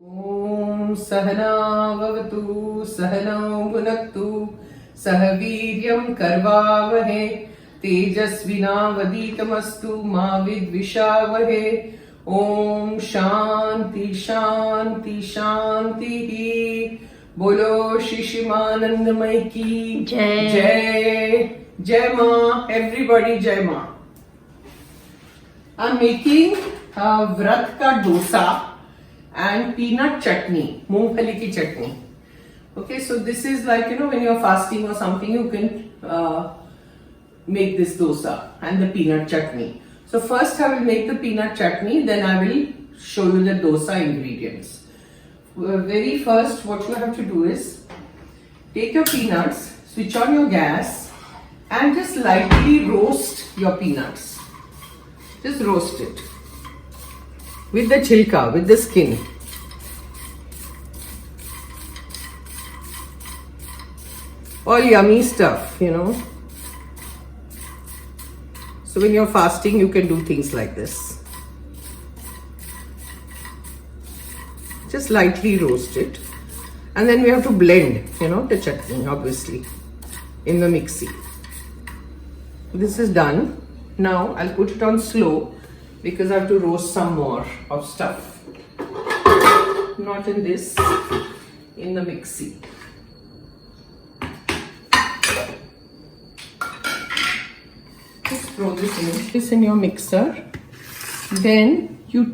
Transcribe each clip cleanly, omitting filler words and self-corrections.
Om Sahana Vavatu Sahano Bhunaktu Sahaviryam Karvavahe Tejasvinavaditamastu Ma Vidvishavahe Om Shanti Shanti Shanti Bolo Shishimanandamai ki Jai Jai Ma, everybody Jai Ma. I'm making Vrat Dosa and peanut chutney, moongphali ki chutney. Okay, so this is like, when you're fasting or something, you can make this dosa and the peanut chutney. So first I will make the peanut chutney, then I will show you the dosa ingredients. Very first, what you have to do is take your peanuts, switch on your gas and just lightly roast your peanuts. Just roast it with the chilka, with the skin. All yummy stuff, So when you're fasting, you can do things like this. Just lightly roast it. And then we have to blend, the chutney, obviously, in the mixie. This is done. Now I'll put it on slow because I have to roast some more of stuff. Not in this, in the mixie. Just throw this in your mixer. Then you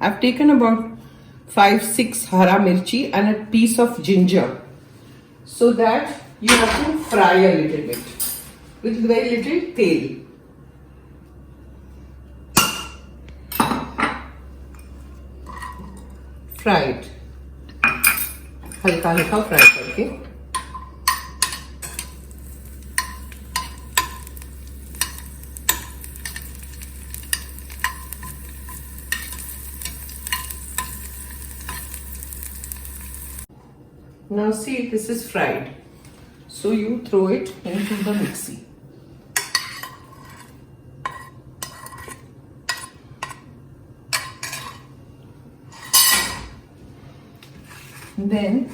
I've taken about 5-6 hara mirchi and a piece of ginger, so that you have to fry a little bit with very little tail. Fry it. हल्का fry करके. Now see, this is fried. So you throw it into the mixie. Then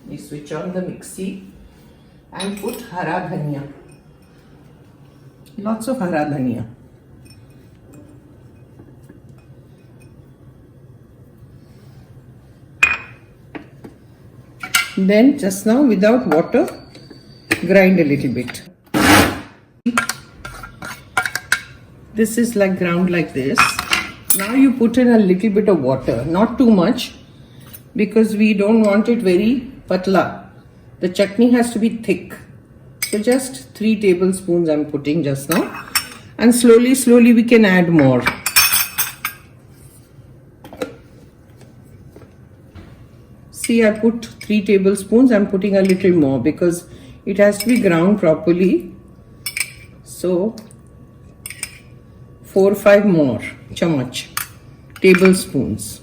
you switch on the mixie and put hara dhania. Lots of hara dhania. Then just now, without water, grind a little bit. This is like ground like this. Now you put in a little bit of water, not too much, because we don't want it very patla. The chutney has to be thick. So just 3 tablespoons I'm putting just now, and slowly we can add more. See, I put 3 tablespoons. I'm putting a little more because it has to be ground properly. So 4 or 5 more tablespoons,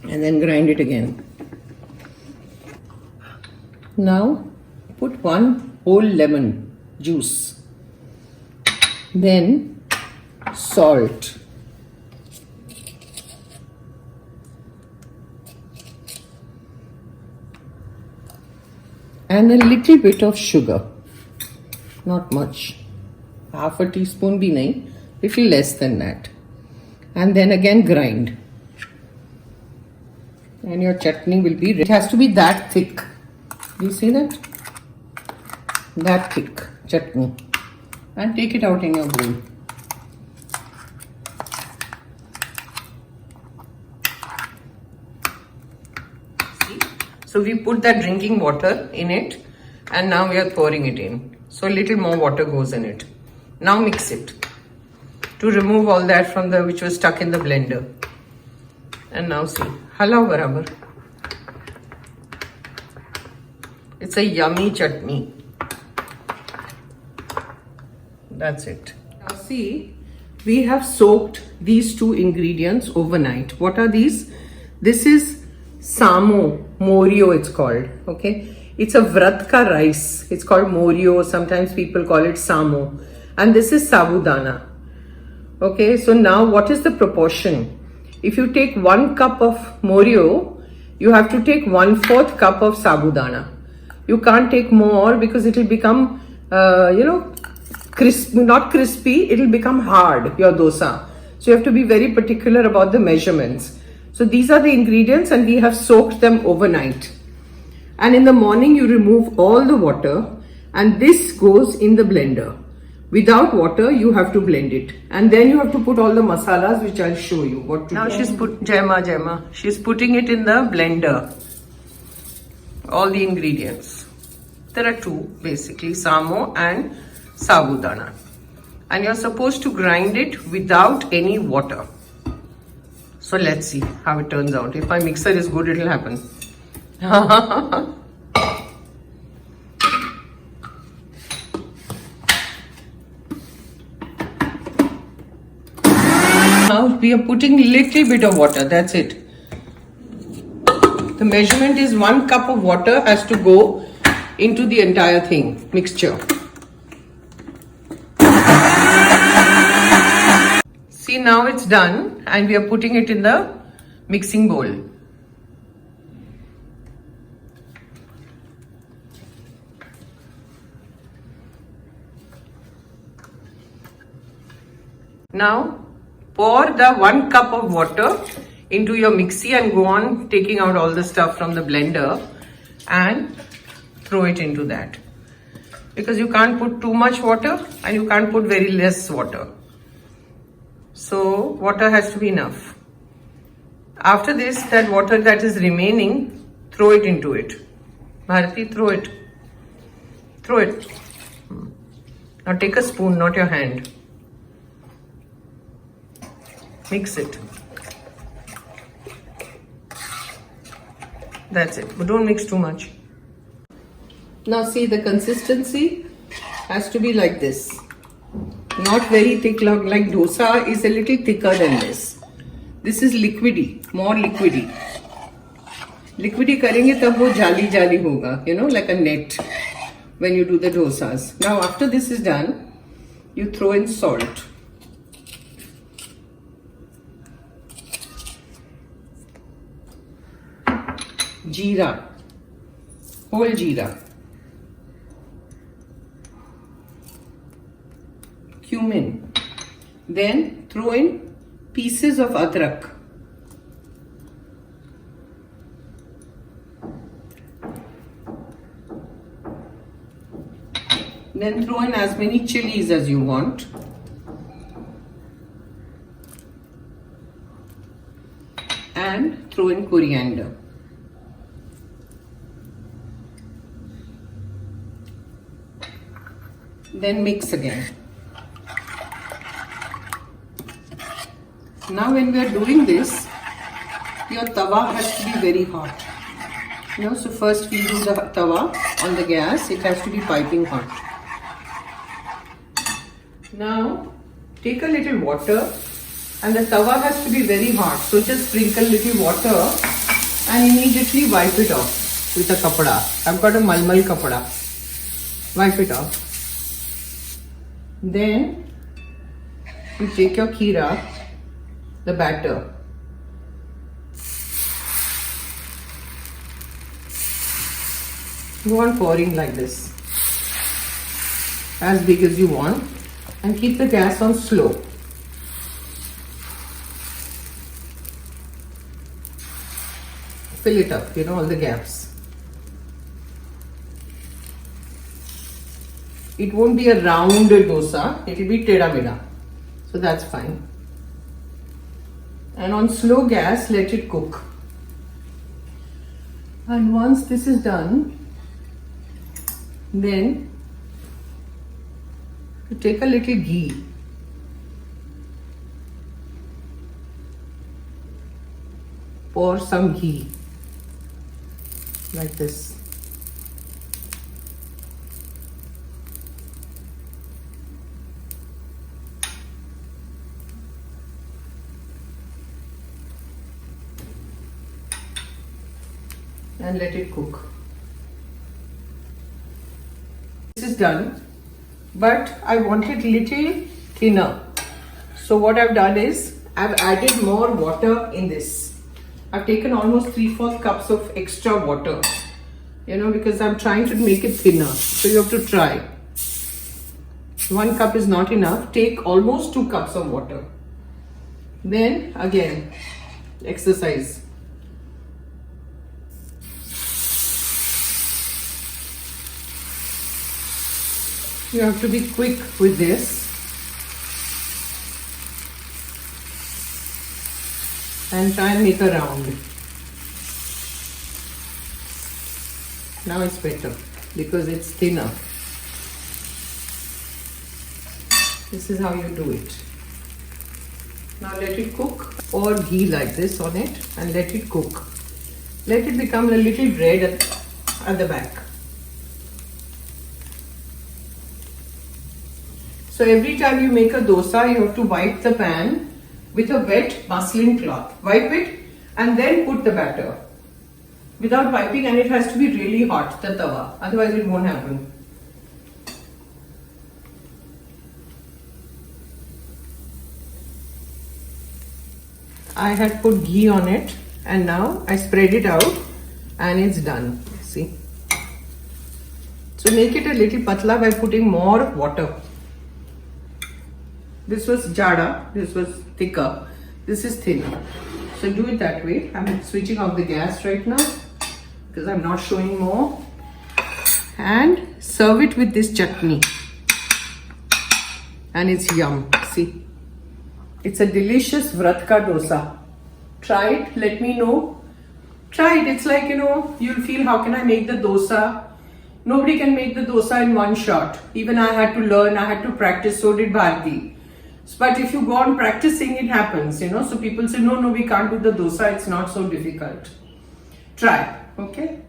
and then grind it again. Now put 1 whole lemon juice, then salt, and a little bit of sugar, not much, half a teaspoon bhi nahi, little less than that, and then again grind, and your chutney will be ready. It has to be that thick. Do you see that? That thick chutney. And take it out in your bowl. See? So we put that drinking water in it, and now we are pouring it in. So a little more water goes in it. Now mix it to remove all that from which was stuck in the blender. And now see, halao barabar. It's a yummy chutney. That's it. Now see, we have soaked these 2 ingredients overnight. What are these? This is samo, moriyo it's called. Okay. It's a Vrat ka rice. It's called moriyo. Sometimes people call it samo. And this is sabudana. Okay, so now what is the proportion? If you take 1 cup of moriyo, you have to take 1/4 cup of sabudana. You can't take more because it will become, not crispy, it will become hard, your dosa. So you have to be very particular about the measurements. So these are the ingredients and we have soaked them overnight. And in the morning you remove all the water and this goes in the blender. Without water you have to blend it. And then you have to put all the masalas which I'll show you what to do. Now she's putting it in the blender. All the ingredients. There are two basically, samo and sabudana. And you're supposed to grind it without any water. So let's see how it turns out. If my mixer is good, it'll happen. Now we are putting little bit of water, that's it. The measurement is 1 cup of water has to go into the entire thing, mixture. See, now it's done and we are putting it in the mixing bowl. Now pour the 1 cup of water into your mixie and go on taking out all the stuff from the blender and throw it into that. Because you can't put too much water and you can't put very less water. So water has to be enough. After this, that water that is remaining, throw it into it. Bharati, throw it. Throw it. Now take a spoon, not your hand. Mix it. That's it. But don't mix too much. Now see, the consistency has to be like this. Not very thick like dosa is a little thicker than this. This is liquidy, more liquidy. Liquidy करेंगे तब वो जाली जाली होगा, like a net when you do the dosas. Now after this is done, you throw in salt. Jeera, whole jeera. Cumin. Then throw in pieces of adrak. Then throw in as many chillies as you want. And throw in coriander. Then mix again. Now when we are doing this, your tawa has to be very hot. So first we do the tawa on the gas. It has to be piping hot. Now take a little water and the tawa has to be very hot. So just sprinkle little water and immediately wipe it off with a kapda. I've got a malmal kapda. Wipe it off. Then you take your kheera, the batter, go on pouring like this, as big as you want, and keep the gas on slow. Fill it up, all the gaps. It won't be a round dosa, it will be teda meda. So that's fine. And on slow gas, let it cook. And once this is done, then you take a little ghee. Pour some ghee like this. And let it cook. is done, but I want it little thinner. So what I've done is I've added more water in this. I've taken almost 3/4 cups of extra water, you know, because I'm trying to make it thinner. So you have to try. 1 cup is not enough. Take almost 2 cups of water. Then again, exercise. You have to be quick with this. And try and make a round. Now it's better because it's thinner. This is how you do it. Now let it cook, or ghee like this on it, and let it cook. Let it become a little red at the back. So every time you make a dosa, you have to wipe the pan with a wet muslin cloth. Wipe it and then put the batter. Without wiping, and it has to be really hot, the tawa. Otherwise it won't happen. I had put ghee on it, and now I spread it out and it's done. See? So make it a little patla by putting more water. This was jada, this was thicker, this is thinner. So do it that way. I'm switching off the gas right now because I'm not showing more. And serve it with this chutney. And it's yum. See? It's a delicious Vrat dosa. Try it, let me know. Try it. It's like, you know, you'll feel, how can I make the dosa? Nobody can make the dosa in one shot. Even I had to learn, I had to practice, so did Bharti. But if you go on practicing, it happens, you know. So people say, no, we can't do the dosa. It's not so difficult. Try, okay?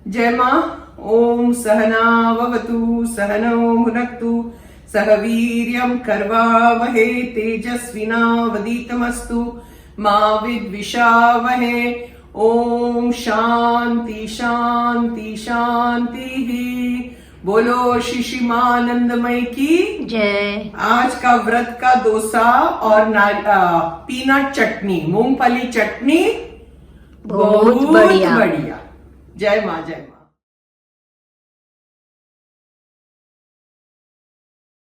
Jai Ma, Om Sahana Vavatu, Sahana Bhunaktu, Sahaviryam Karvavahe, Tejasvina Vaditamastu, Ma Vidvishavahe, Om Shanti Shanti Shanti. बोलो शिशिमानंदमय की जय। आज का व्रत का डोसा और peanut चटनी, मूंगफली चटनी बहुत बढ़िया। जय मां जय।